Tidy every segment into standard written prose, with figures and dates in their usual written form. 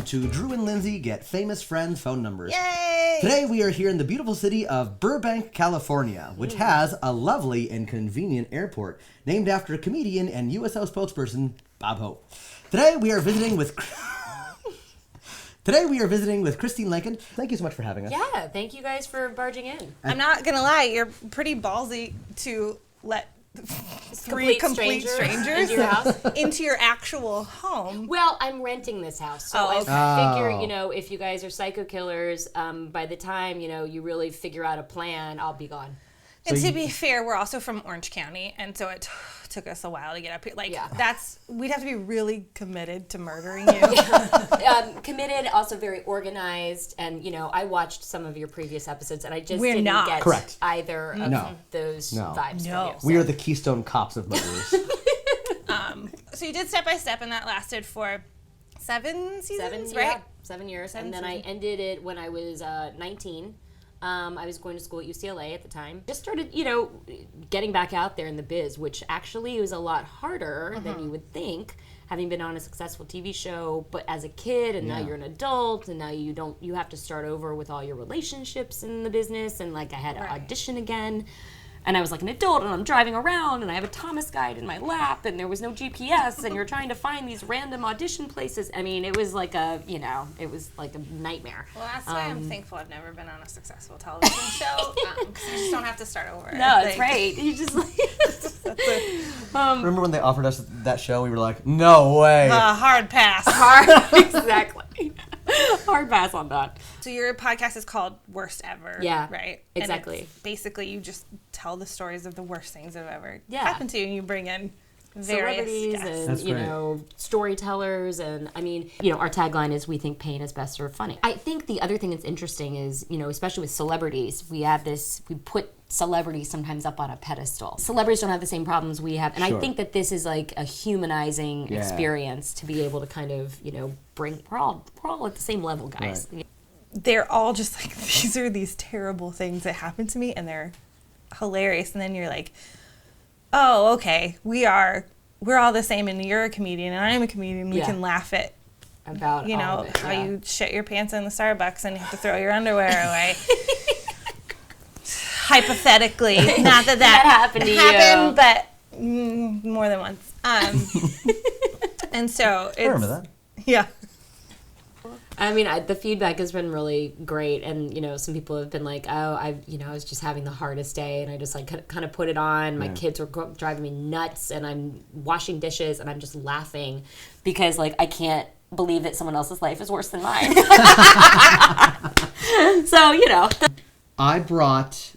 welcome to Drew and Lindsay Get Famous Friends Phone Numbers. Yay! Today we are here in the beautiful city of Burbank, California, which has a lovely and convenient airport named after comedian and USO spokesperson Bob Hope. Today we are visiting with Christine Lakin. Thank you so much for having us. Yeah, thank you guys for barging in. I'm not gonna lie, you're pretty ballsy to let three complete strangers into your house, into your actual home. Well, I'm renting this house, so I figure, if you guys are psycho killers, by the time you really figure out a plan, I'll be gone. And to be fair, we're also from Orange County, and so it took us a while to get up here. We'd have to be really committed to murdering you. Committed, also very organized, and I watched some of your previous episodes, and I just We're didn't not. get Correct. either of those vibes. No. From you, so. We are the Keystone Cops of murderers. So you did Step by Step, and that lasted for 7 seasons, right? Yeah, 7 years, and then I ended it when I was 19. I was going to school at UCLA at the time. Just started, getting back out there in the biz, which actually was a lot harder than you would think, having been on a successful TV show, but as a kid, and now you're an adult, and now you have to start over with all your relationships in the business, and I had to audition again. And I was like an adult, and I'm driving around, and I have a Thomas guide in my lap, and there was no GPS, and you're trying to find these random audition places. I mean, it was like a nightmare. Well, that's why I'm thankful I've never been on a successful television show, because you just don't have to start over. No, it's right. You just Remember when they offered us that show? We were like, no way. Hard pass. Exactly. Hard pass on that. So your podcast is called Worst Ever. Yeah. Right? Exactly. And it's basically, you just tell the stories of the worst things that have ever happened to you, and you bring in celebrities guests. and storytellers, and our tagline is, we think pain is best served funny. I think the other thing that's interesting is, especially with celebrities, we put celebrities sometimes up on a pedestal. Celebrities don't have the same problems we have, and I think that this is like a humanizing experience to be able to kind of bring, we're all at the same level, guys. Right. They're all just like, these are these terrible things that happen to me, and they're hilarious, and then you're like, oh, okay, we're all the same, and you're a comedian, and I'm a comedian. We can laugh at about all of it, how you shit your pants in the Starbucks and you have to throw your underwear away. Hypothetically, not that happened to you, but more than once. And so I remember that. Yeah. I mean, the feedback has been really great, and some people have been like, "Oh, I was just having the hardest day, and I just kind of put it on. My kids were driving me nuts, and I'm washing dishes, and I'm just laughing because I can't believe that someone else's life is worse than mine." So I brought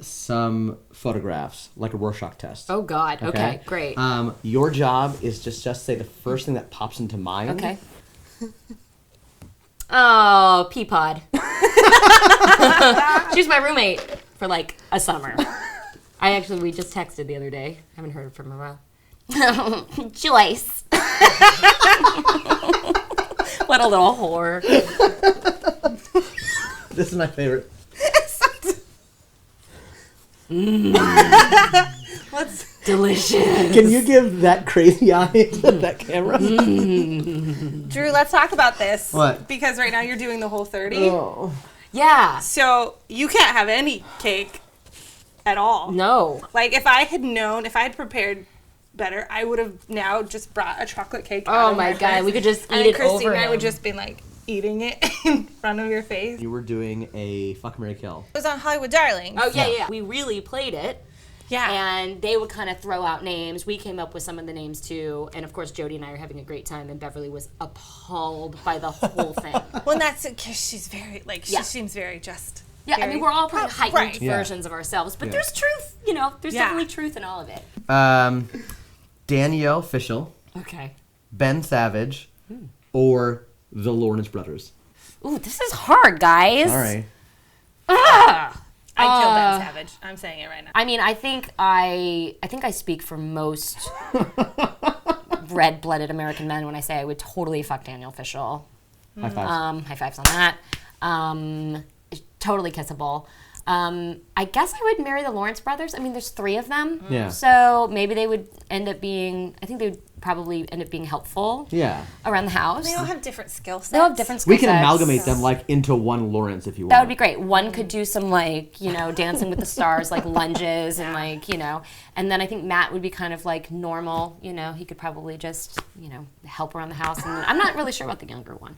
some photographs, like a Rorschach test. Oh God. Okay, great. Your job is just say the first thing that pops into mind. Okay. Oh, Peapod. She was my roommate for a summer. We just texted the other day. Haven't heard from her in a while. Joyce. What a little whore. This is my favorite. What's delicious? Can you give that crazy eye to that camera? Drew, let's talk about this. What? Because right now you're doing the Whole30. Oh. Yeah. So you can't have any cake at all. No. If I had prepared better, I would have now just brought a chocolate cake. Oh my God, we could just eat it Christine over and I him. would just be eating it in front of your face. You were doing a Fuck, Marry, Kill. It was on Hollywood Darlings. Oh yeah. We really played it. Yeah. And they would kind of throw out names. We came up with some of the names too. And of course, Jody and I are having a great time. And Beverly was appalled by the whole thing. Well, that's because she's very, she seems very just. Yeah, I mean, we're all pretty heightened Yeah. versions of ourselves. But there's truth, there's definitely truth in all of it. Danielle Fishel, Okay. Ben Savage, or the Lawrence brothers. Ooh, this is hard, guys. All right. I killed Ben Savage. I'm saying it right now. I mean, I think I speak for most red-blooded American men when I say I would totally fuck Danielle Fishel. High fives. High fives on that. Totally kissable. I guess I would marry the Lawrence brothers. I mean, there's 3 of them. Yeah. So maybe they would end up being, I think probably end up being helpful Yeah. around the house. They all have different skill sets. They'll have different skill We can sets. amalgamate them like into one Lawrence if you want. That would be great. One could do some like, Dancing with the Stars, like lunges and like, and then I think Matt would be kind of like normal, he could probably just, help around the house. And I'm not really sure about the younger one.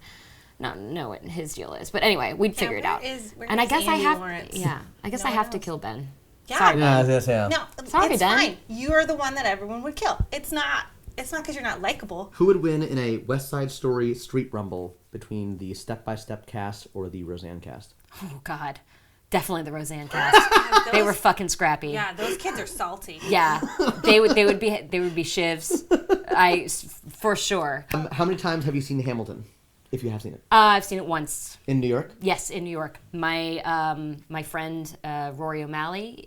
Know what his deal is. But anyway, we'd figure it out. And I guess I have, I have to kill Ben. Yeah. Sorry, Yeah, Ben. yeah. No, Sorry, it's Ben. fine. You're the one that everyone would kill. It's not because you're not likable. Who would win in a West Side Story street rumble between the Step by Step cast or the Roseanne cast? Oh, God. Definitely the Roseanne cast. They were fucking scrappy. Yeah, those kids are salty. Yeah, they would be shivs. For sure. How many times have you seen Hamilton, if you have seen it? I've seen it once. In New York? Yes, in New York. My friend Rory O'Malley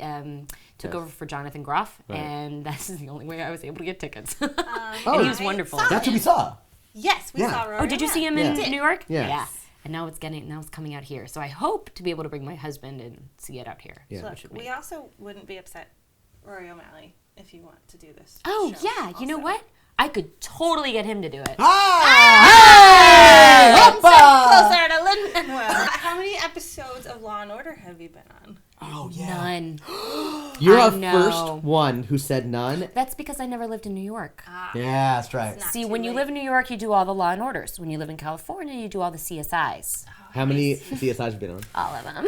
took over for Jonathan Groff, and that's the only way I was able to get tickets. And he was wonderful. That's what we saw. Yes, we saw Rory. Oh, did you see him in New York? Yeah. Yeah. And now it's coming out here. So I hope to be able to bring my husband and see it out here. Yeah. Look, we also wouldn't be upset, Rory O'Malley, if you want to do this. Oh, show yeah. You know also. what? I could totally get him to do it. Closer to Lin-Manuel. How many episodes of Law and Order have you been on? Oh, yeah. None. You're I our know. first one who said none. That's because I never lived in New York. Yeah, that's right. Not See, too when you late. live in New York, you do all the Law and Orders. When you live in California, you do all the CSIs. How many CSIs have you been on? All of them.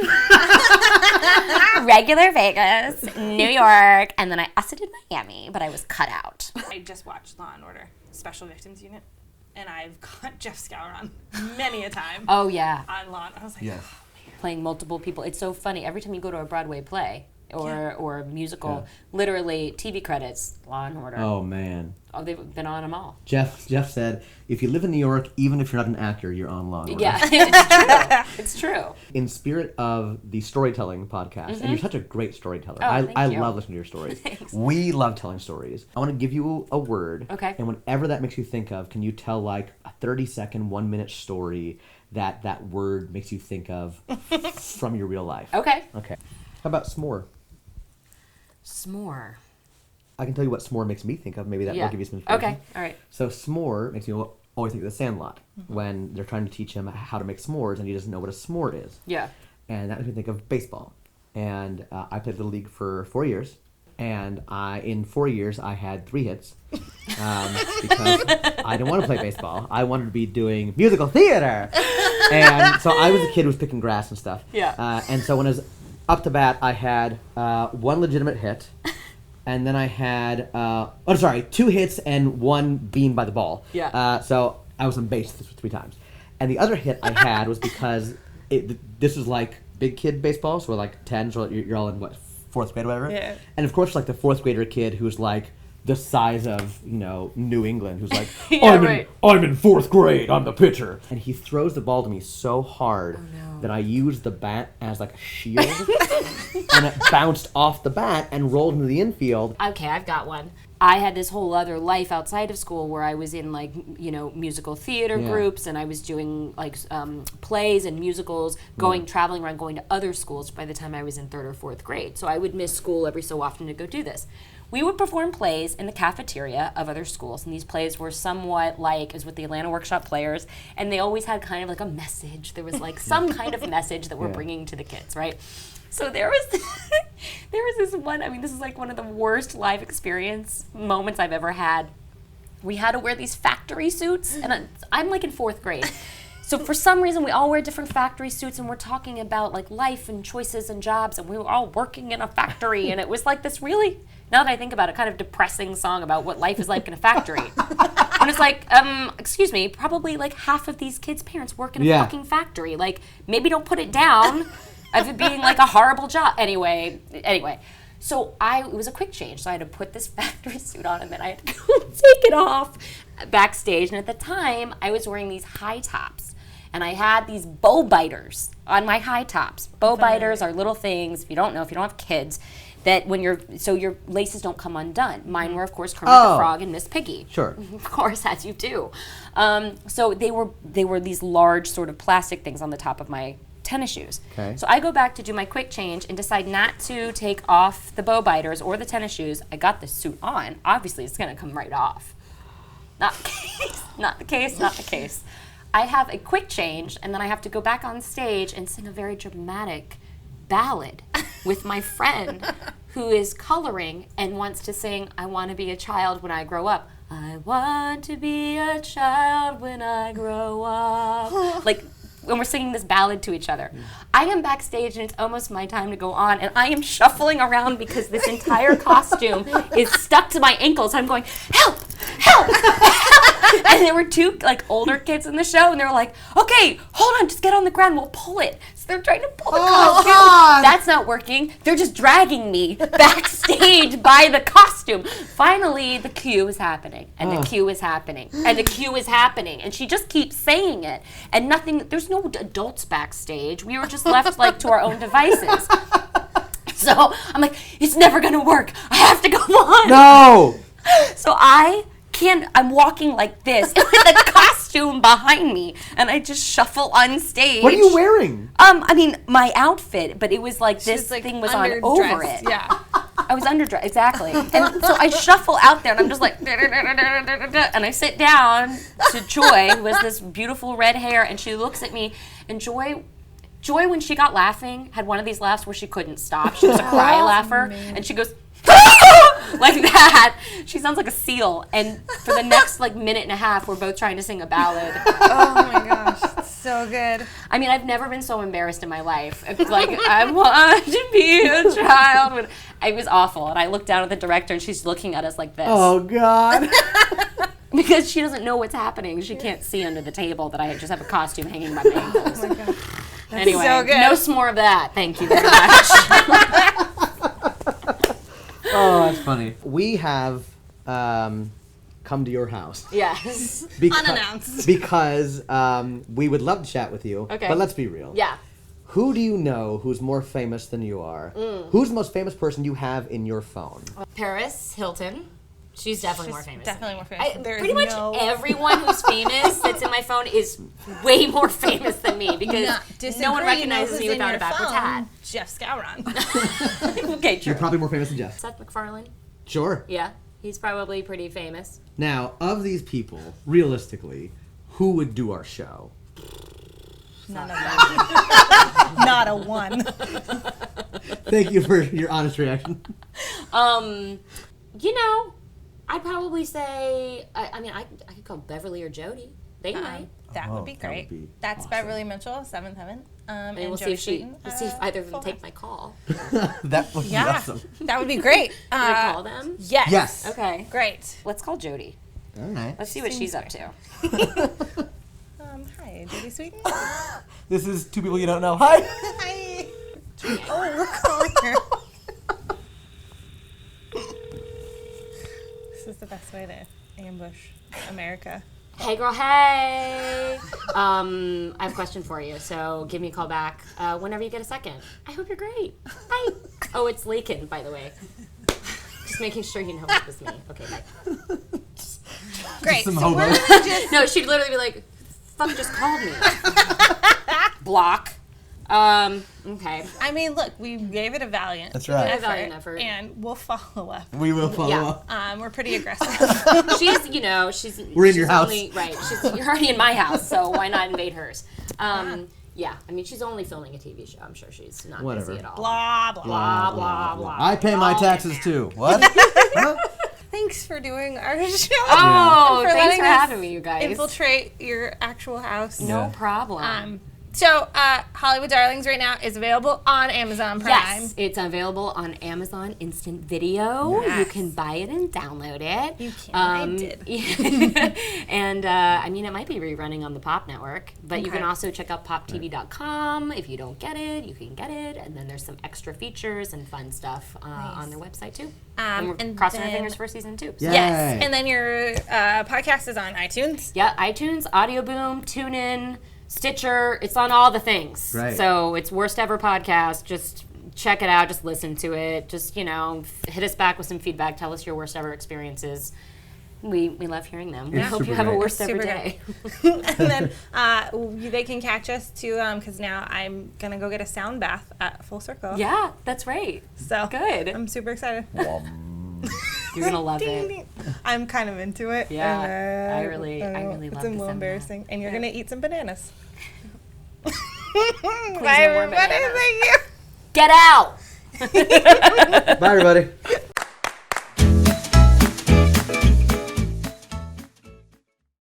Regular Vegas, New York, and then I also did Miami, but I was cut out. I just watched Law and Order Special Victims Unit, and I've got Jeff Scour on many a time Oh, yeah. on Law. I was like, Yeah. Playing multiple people. It's so funny. Every time you go to a Broadway play or a musical, literally TV credits, Law and Order. Oh, man. Oh, they've been on them all. Jeff said, if you live in New York, even if you're not an actor, you're on Law and Order. Yeah, it's true. It's true. In spirit of the storytelling podcast, and you're such a great storyteller. Oh, thank I you. love listening to your stories. Thanks. We love telling stories. I want to give you a word. Okay. And whenever that makes you think of, can you tell like a 30-second, 1-minute story that word makes you think of from your real life? Okay. Okay. How about s'more? S'more. I can tell you what s'more makes me think of. Maybe that will give you some inspiration. Okay. All right. So s'more makes me always think of The Sandlot when they're trying to teach him how to make s'mores and he doesn't know what a s'more is. Yeah. And that makes me think of baseball. And I played Little League for 4 years. And in 4 years, I had 3 hits because I didn't want to play baseball. I wanted to be doing musical theater. And so I was a kid who was picking grass and stuff. Yeah. And so when I was up to bat, I had 1 legitimate hit. And then I had, 2 hits and 1 bean by the ball. Yeah. So I was on base 3 times. And the other hit I had was because this was like big kid baseball, so we're like 10, so you're all in what, 4th grade or whatever? Yeah. And of course, like the 4th grader kid who's like the size of, New England, who's like, Yeah, right. I'm in 4th grade, I'm the pitcher. And he throws the ball to me so hard that I used the bat as like a shield, and it bounced off the bat and rolled into the infield. Okay, I've got one. I had this whole other life outside of school where I was in like, musical theater groups, and I was doing like plays and musicals, traveling around, going to other schools by the time I was in 3rd or 4th grade. So I would miss school every so often to go do this. We would perform plays in the cafeteria of other schools, and these plays were somewhat like as with the Atlanta Workshop Players, and they always had kind of like a message. There was like some kind of message that we're bringing to the kids, right? So there was this one, this is like one of the worst life experience moments I've ever had. We had to wear these factory suits, and I'm like in 4th grade. So for some reason, we all wear different factory suits, and we're talking about like life and choices and jobs, and we were all working in a factory, and it was like this really, now that I think about it, kind of depressing song about what life is like in a factory. And it's like, excuse me, probably like half of these kids' parents work in a fucking factory. Like, maybe don't put it down of it being like a horrible job. Anyway. So it was a quick change, so I had to put this factory suit on, and then I had to go take it off backstage. And at the time, I was wearing these high tops, and I had these bow biters on my high tops. Bow biters are little things, if you don't know, if you don't have kids, that your laces don't come undone. Mine were, of course, Kermit the Frog and Miss Piggy. Sure. Of course, as you do. So they were these large sort of plastic things on the top of my tennis shoes. Okay. So I go back to do my quick change and decide not to take off the bow biters or the tennis shoes. I got the suit on. Obviously, it's going to come right off. Not the case. Not the case. Not the case. I have a quick change, and then I have to go back on stage and sing a very dramatic ballad with my friend who is coloring and wants to sing, I want to be a child when I grow up. I want to be a child when I grow up. Like, when we're singing this ballad to each other. I am backstage and it's almost my time to go on, and I am shuffling around because this entire costume is stuck to my ankles. I'm going, help, help, help. And there were two like older kids in the show, and they were like, okay, hold on, just get on the ground, we'll pull it. So they're trying to pull the costume. God. That's not working. They're just dragging me backstage by the costume. Finally, the cue is happening, and the cue is happening, and the cue is happening, and she just keeps saying it, and nothing, there's no adults backstage. We were just left like to our own devices. So I'm like, it's never gonna work. I have to go on. No! So I'm walking like this with the costume behind me, and I just shuffle on stage. What are you wearing? I mean, my outfit, but it was like this like thing was on over it. Yeah. I was underdressed, exactly. And so I shuffle out there, and I'm just like, and I sit down to Joy, who has this beautiful red hair, and she looks at me, and Joy, when she got laughing, had one of these laughs where she couldn't stop. She was a cry laugher, and she goes, like that. She sounds like a seal. And for the next like minute and a half, we're both trying to sing a ballad. Oh my gosh, it's so good. I mean, I've never been so embarrassed in my life. It's like, I want to be a child. It was awful. And I looked down at the director, and she's looking at us like this. Oh, God. Because she doesn't know what's happening. She can't see under the table that I just have a costume hanging by my ankles. Oh my god. Anyway, so good. no more of that. Thank you very much. Oh, that's funny. We have come to your house. Yes. Unannounced. Because we would love to chat with you. Okay. But let's be real. Yeah. Who do you know who's more famous than you are? Who's the most famous person you have in your phone? Paris Hilton. She's definitely more famous. Definitely more famous. Pretty much everyone who's famous that's in my phone is way more famous than me because no one recognizes me without a backwards hat. Jeff Scowron. Okay, true. You're probably more famous than Jeff. Seth MacFarlane. Sure. Yeah, he's probably pretty famous. Now, of these people, realistically, who would do our show? None of them. Not a one. Thank you for your honest reaction. You know, I'd probably say, I could call Beverly or Jody. They might. That would be great. That's awesome. Beverly Mitchell, 7th Heaven. And we'll see if either of them take my call. That would be awesome. That would be great. Can I call them? Yes. Yes. Okay. Great. Let's call Jody. All right. Let's see what she's up to. Hi, Jody Sweeten. This is two people you don't know. Hi. Hi. Oh, we're calling her. This is the best way to ambush America. Hey girl, hey! I have a question for you, so give me a call back whenever you get a second. I hope you're great. Bye! Oh, it's Lakin, by the way. Just making sure you know it was me. Okay, bye. Great. Some So hobo. we're gonna just No, she'd literally be like, fuck just called me. Block. Okay. I mean, look, we gave it a valiant That's right. A valiant effort. and we'll follow up. We will follow Yeah. up. We're pretty aggressive. She's We're in she's your house. Right. You're already in my house, so why not invade hers? Yeah, I mean, she's only filming a TV show. I'm sure she's not Whatever. busy at all. Blah, blah. Blah, blah, blah. I pay my taxes too. What? Huh? Thanks for doing our show. Oh, And for thanks letting for us having me, you guys. Infiltrate your actual house. No problem. So, Hollywood Darlings right now is available on Amazon Prime. Yes, it's available on Amazon Instant Video. Yes. You can buy it and download it. You can. I did. And I mean, it might be rerunning on the Pop Network, but you Okay. can also check out poptv.com. If you don't get it, you can get it. And then there's some extra features and fun stuff on their website too. And we're and crossing our then- fingers for season 2. So. Yeah. Yes. Yay. And then your podcast is on iTunes. Yeah, iTunes, Audio Boom, TuneIn, Stitcher. It's on all the things. Right. So it's Worst Ever Podcast. Just check it out. Just listen to it. Just, hit us back with some feedback. Tell us your worst ever experiences. We love hearing them. We It's hope you super have a great. worst ever Super day. and then they can catch us too, because now I'm going to go get a sound bath at Full Circle. Yeah, that's right. So Good. I'm super excited. You're gonna love Ding, it. ding. I'm kind of into it. Yeah, and, I really don't know, love it's the a sound little of embarrassing. And you're Yeah. gonna eat some bananas. Bye, no more everybody. bananas. Thank you. Get out! Bye, everybody.